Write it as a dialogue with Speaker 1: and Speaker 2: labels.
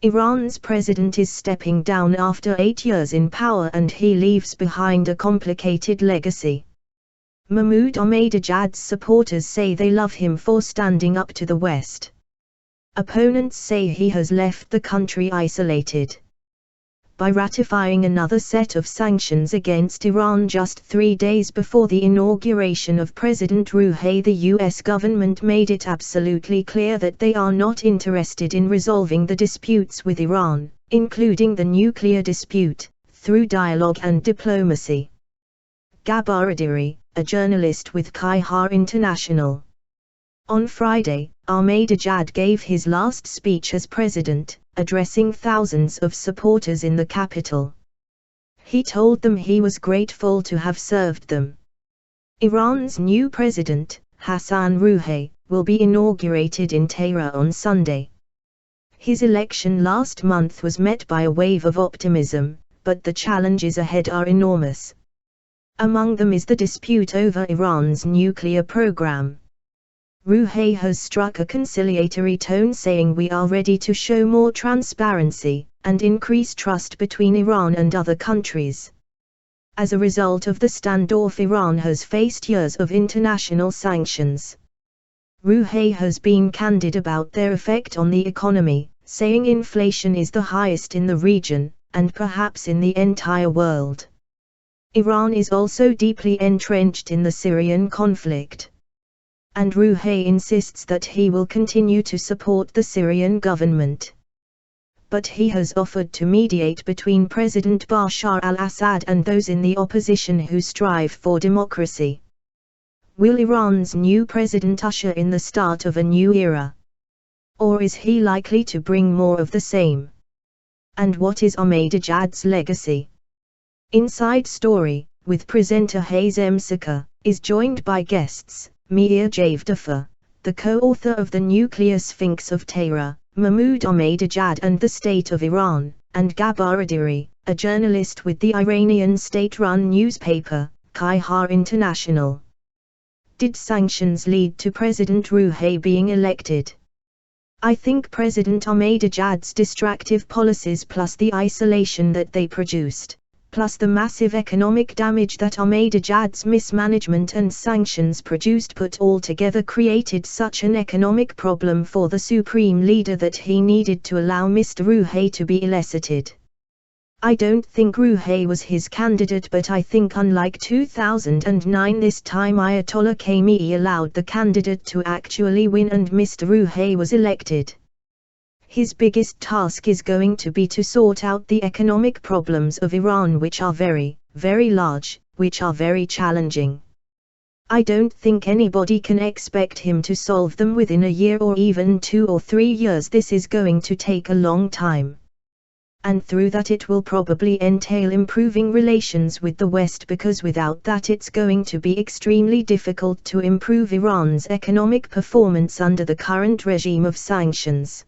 Speaker 1: Iran's president is stepping down after 8 years in power and he leaves behind a complicated legacy. Mahmoud Ahmadinejad's supporters say they love him for standing up to the West. Opponents say he has left the country isolated. By ratifying another set of sanctions against Iran just 3 days before the inauguration of President Rouhani, the US government made it absolutely clear that they are not interested in resolving the disputes with Iran, including the nuclear dispute, through dialogue and diplomacy. Ghanbar Naderi, a journalist with Kayhan International. On Friday, Ahmadinejad gave his last speech as president, addressing thousands of supporters in the capital. He told them he was grateful to have served them. Iran's new president, Hassan Rouhani, will be inaugurated in Tehran on Sunday. His election last month was met by a wave of optimism, but the challenges ahead are enormous. Among them is the dispute over Iran's nuclear program. Rouhani has struck a conciliatory tone, saying we are ready to show more transparency and increase trust between Iran and other countries. As a result of the standoff, Iran has faced years of international sanctions. Rouhani has been candid about their effect on the economy, saying inflation is the highest in the region, and perhaps in the entire world. Iran is also deeply entrenched in the Syrian conflict. And Rouhani insists that he will continue to support the Syrian government. But he has offered to mediate between President Bashar al-Assad and those in the opposition who strive for democracy. Will Iran's new president usher in the start of a new era? Or is he likely to bring more of the same? And what is Ahmadinejad's legacy? Inside Story, with presenter Hazem Saka, is joined by guests. Mir Javdafa, the co-author of The Nuclear Sphinx of Tehran, Mahmoud Ahmadinejad and the State of Iran, and Ghanbar Naderi, a journalist with the Iranian state-run newspaper, Kayhan International. Did sanctions lead to President Rouhani being elected? I think President Ahmadinejad's distractive policies plus the isolation that they produced, plus the massive economic damage that Ahmadinejad's mismanagement and sanctions produced put all together created such an economic problem for the supreme leader that he needed to allow Mr. Rouhani to be elected. I don't think Rouhani was his candidate, but I think unlike 2009 this time Ayatollah Khamenei allowed the candidate to actually win and Mr. Rouhani was elected. His biggest task is going to be to sort out the economic problems of Iran, which are very, very large, which are very challenging. I don't think anybody can expect him to solve them within a year or even 2 or 3 years. This is going to take a long time. And through that it will probably entail improving relations with the West, because without that it's going to be extremely difficult to improve Iran's economic performance under the current regime of sanctions.